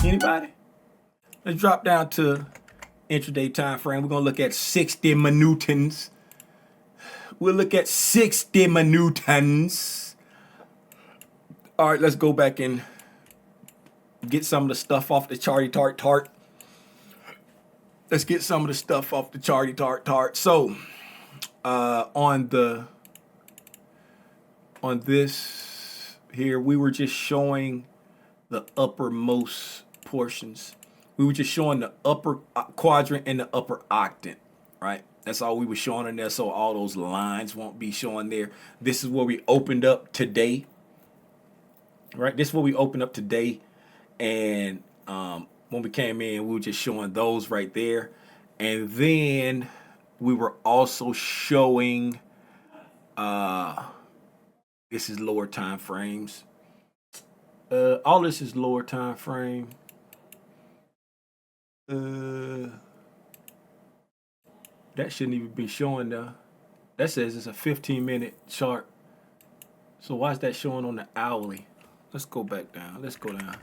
Anybody? Let's drop down to intraday time frame. We're going to look at 60 minutes. We'll look at 60 minutes. All right, let's go back and get some of the stuff off the charty tart. Let's get some of the stuff off the charty tart. So, on this here, we were just showing the uppermost portions. We were just showing the upper quadrant and the upper octant, right? That's all we were showing in there, so all those lines won't be showing there. This is where we opened up today, right? This is where we opened up today, and when we came in, we were just showing those right there, and then we were also showing this is lower time frames. All this is lower time frame. That shouldn't even be showing there. That says it's a 15-minute chart. So why is that showing on the hourly? Let's go back down. Let's go down.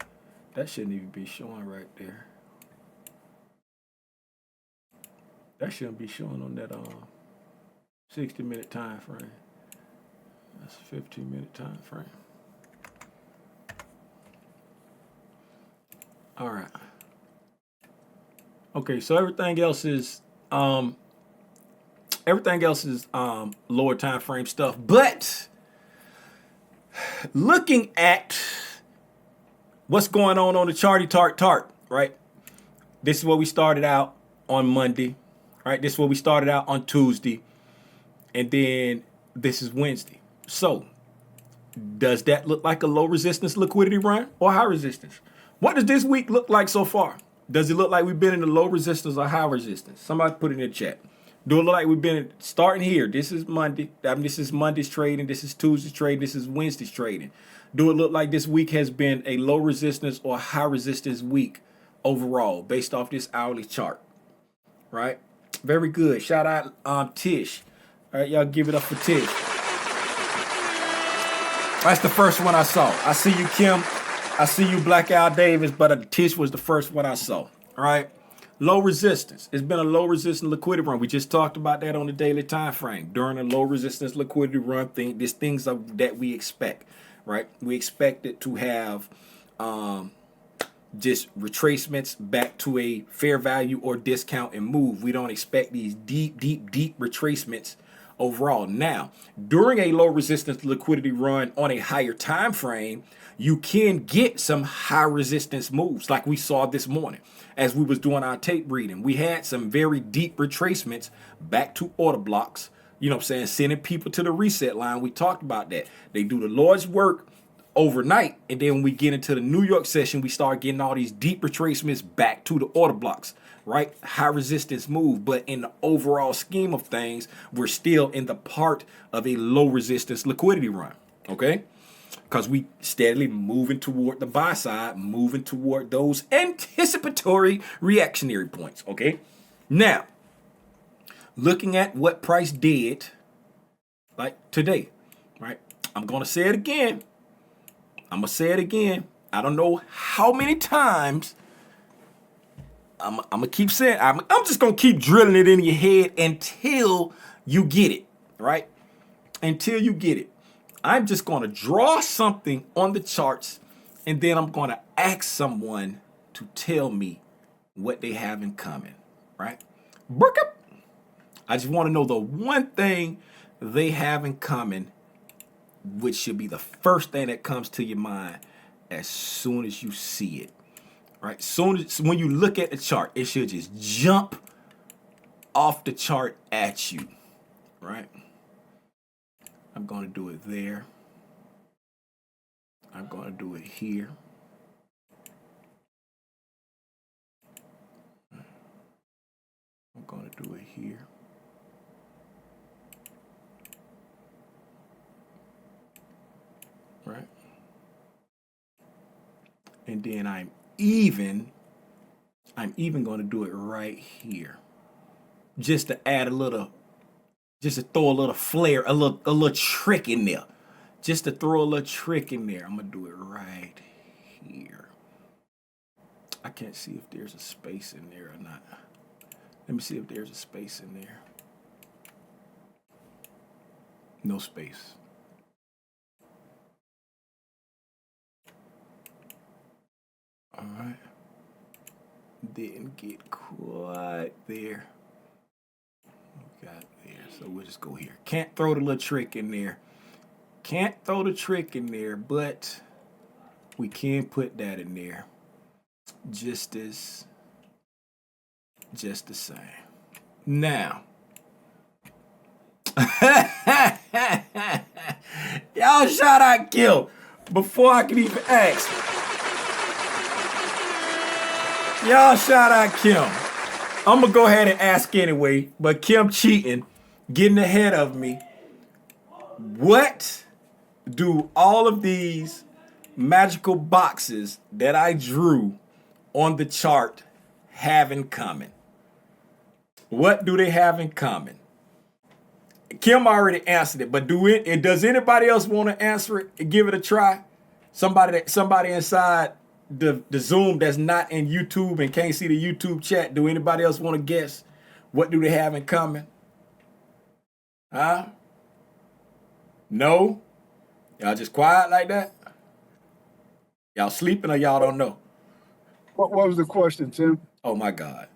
That shouldn't even be showing right there. That shouldn't be showing on that 60-minute time frame. That's a 15-minute time frame. All right. Okay, so everything else is lower time frame stuff. But looking at what's going on the charty tart, right? This is where we started out on Monday, right? This is where we started out on Tuesday, and then this is Wednesday. So does that look like a low resistance liquidity run or high resistance? What does this week look like so far? Does it look like we've been in the low resistance or high resistance? Somebody put it in the chat. Do it look like we've been starting here? This is Monday. This is Monday's trading. This is Tuesday's trading. This is Wednesday's trading. Do it look like this week has been a low resistance or high resistance week overall based off this hourly chart? Right? Very good. Shout out Tish. All right, y'all give it up for Tish. That's the first one I saw. I see you, Kim. I see you, Black Al Davis, but Tish was the first one I saw. All right. Low resistance. It's been a low resistance liquidity run. We just talked about that on the daily time frame. During a low resistance liquidity run, there's things that we expect, right? We expect it to have just retracements back to a fair value or discount and move. We don't expect these deep retracements overall. Now, during a low resistance liquidity run on a higher time frame, you can get some high resistance moves like we saw this morning as we was doing our tape reading. We had some very deep retracements back to order blocks, you know what I'm saying, sending people to the reset line. We talked about that. They do the Lord's work overnight, and then when we get into the New York session, we start getting all these deep retracements back to the order blocks, right? High resistance move, but in the overall scheme of things, we're still in the part of a low resistance liquidity run, okay? Because we steadily moving toward the buy side, moving toward those anticipatory reactionary points, okay? Now, looking at what price did, like today, right? I'm going to say it again. I'm going to say it again. I don't know how many times I'm going to keep saying, I'm just going to keep drilling it in your head until you get it, right? Until you get it. I'm just going to draw something on the charts, and then I'm going to ask someone to tell me what they have in common, right? I just want to know the one thing they have in common, which should be the first thing that comes to your mind as soon as you see it, right? When you look at the chart, it should just jump off the chart at you, right? I'm going to do it there. I'm going to do it here. I'm going to do it here. Right? And then I'm even going to do it right here. Just to add a little, just to throw a little flair, a little trick in there. Just to throw a little trick in there. I'm going to do it right here. can't see if there's a space in there or not. Let me see if there's a space in there. No space. All right. Didn't get quite there. Got there. So we'll just go here. Can't throw the little trick in there. Can't throw the trick in there, but we can put that in there. Just the same. Now, y'all shout out Kim before I can even ask. Y'all shout out Kim. I'm gonna go ahead and ask anyway, but Kim cheating, getting ahead of me. What do all of these magical boxes that I drew on the chart have in common? What do they have in common? Kim already answered it, but does anybody else want to answer it and give it a try? Somebody inside the Zoom that's not in YouTube and can't see the YouTube chat, do anybody else want to guess? What do they have in common? Huh? No? Y'all just quiet like that? Y'all sleeping or y'all don't know? What was the question, Tim? Oh my God.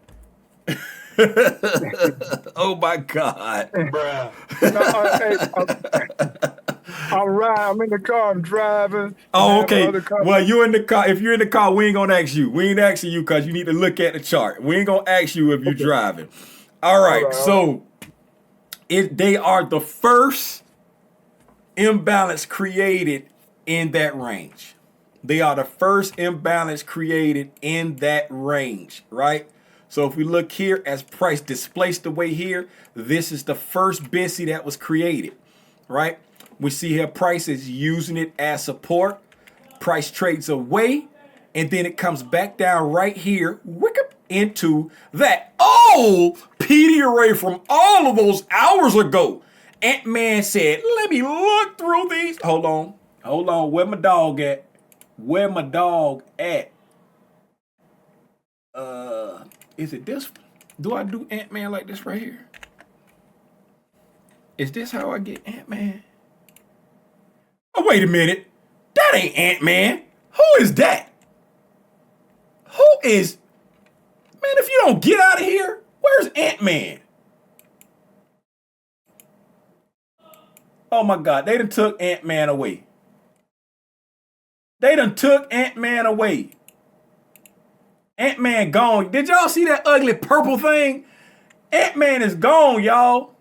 Oh my God. Bruh. I'm riding. I'm in the car. I'm driving. Oh, okay. Well, you in the car. If you're in the car, we ain't gonna ask you. We ain't asking you because you need to look at the chart. We ain't gonna ask you if you're driving. All right. So they are the first imbalance created in that range. They are the first imbalance created in that range, right? So if we look here as price displaced away here, this is the first BISI that was created, right? We see here price is using it as support. Price trades away, and then it comes back down right here, into that old PD array from all of those hours ago. Ant-Man said, let me look through these. Hold on. Where my dog at? Is it this? Do I do Ant-Man like this right here? Is this how I get Ant-Man? Oh, wait a minute. That ain't Ant-Man. Who is that? Who is? Man, if you don't get out of here, where's Ant-Man? Oh my God, they done took Ant-Man away. Ant-Man gone. Did y'all see that ugly purple thing? Ant-Man is gone, y'all.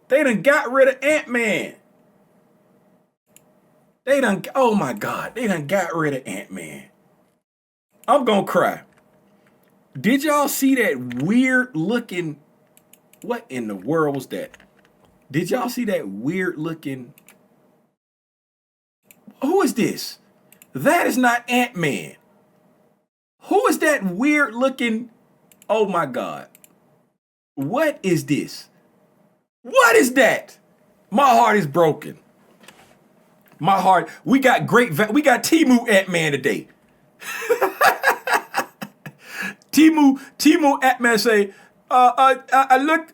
They done got rid of Ant-Man. Oh my God, they done got rid of Ant-Man. I'm gonna cry. Did y'all see that weird looking, what in the world was that? Did y'all see that weird looking, who is this? That is not Ant-Man. Who is that weird looking? Oh my God. What is this? What is that? My heart is broken. My heart. We got Temu Ant-Man today. Temu Ant-Man say, I look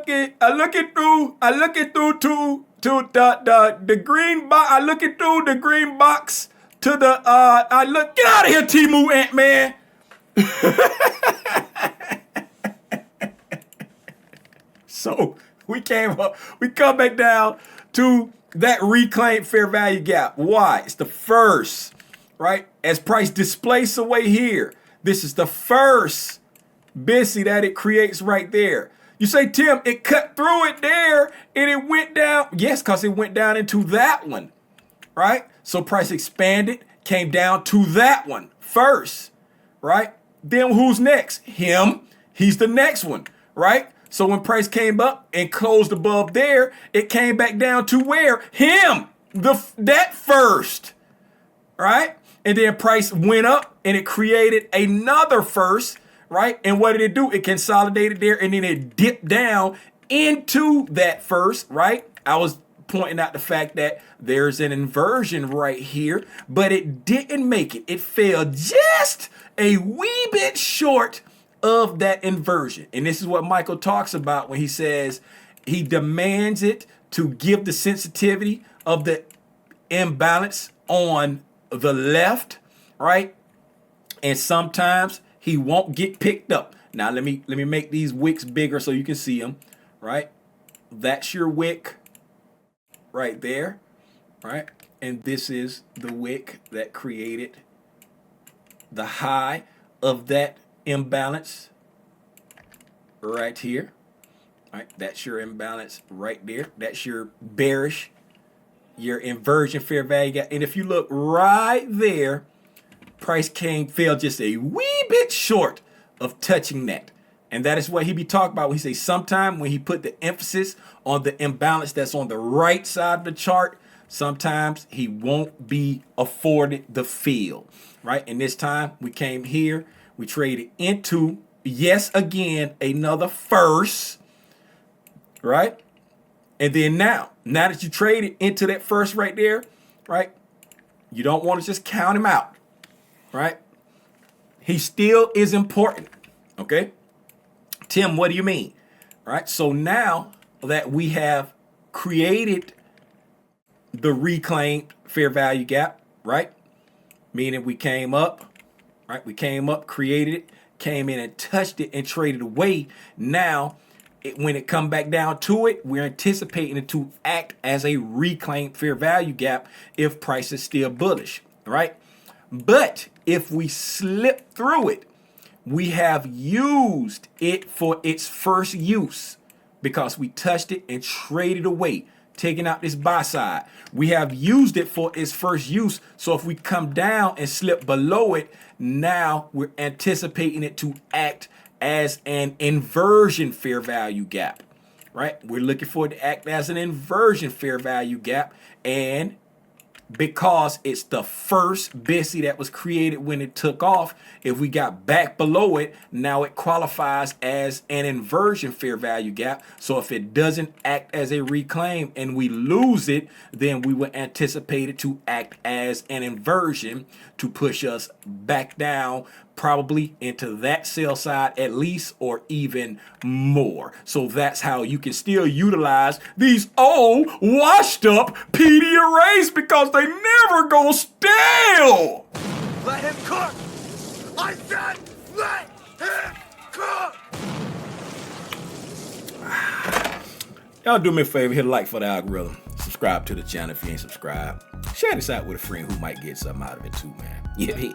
it through to the green box. I look it through the green box to the get out of here, Temu Ant-Man. So we come back down to that reclaimed fair value gap. Why? It's the first, right? As price displaces away here, this is the first BISI that it creates right there. You say, Tim, it cut through it there and it went down. Yes, because it went down into that one, right? So price expanded, came down to that one first, right? Then who's next? Him. He's the next one, right? So when price came up and closed above there, it came back down to where? Him. That first, right? And then price went up and it created another first, right? And what did it do? It consolidated there and then it dipped down into that first, right? I was pointing out the fact that there's an inversion right here, but it didn't make it. It fell just a wee bit short of that inversion. And this is what Michael talks about when he says he demands it to give the sensitivity of the imbalance on the left, right? And sometimes he won't get picked up. Now let me make these wicks bigger so you can see them, right? That's your wick right there, right? And this is the wick that created the high of that imbalance right here. Right, that's your imbalance right there. That's your bearish, your inversion fair value gap. And if you look right there, price fell just a wee bit short of touching that. And that is what he be talking about when he say sometime when he put the emphasis on the imbalance that's on the right side of the chart, sometimes he won't be afforded the fill, right? And this time we came here, we traded into, yes, again, another first, right? And then now that you traded into that first right there, right? You don't want to just count him out, right? He still is important, okay? Tim, what do you mean? All right, so now that we have created the reclaimed fair value gap, right? Meaning we came up, right? We came up, created it, came in and touched it and traded away. Now, when it come back down to it, we're anticipating it to act as a reclaimed fair value gap if price is still bullish, right? But if we slip through it, we have used it for its first use because we touched it and traded away, taking out this buy side. We have used it for its first use. So if we come down and slip below it, now we're anticipating it to act as an inversion fair value gap, right? We're looking for it to act as an inversion fair value gap. And because it's the first BISI that was created when it took off, if we got back below it, now it qualifies as an inversion fair value gap. So if it doesn't act as a reclaim and we lose it, then we would anticipate it to act as an inversion to push us back down, probably into that sell side at least, or even more. So that's how you can still utilize these old washed up PD arrays because they never go stale. Let him cook! I said let him cook! Y'all do me a favor, hit a like for the algorithm. Subscribe to the channel if you ain't subscribed. Share this out with a friend who might get something out of it too, man. You hear me?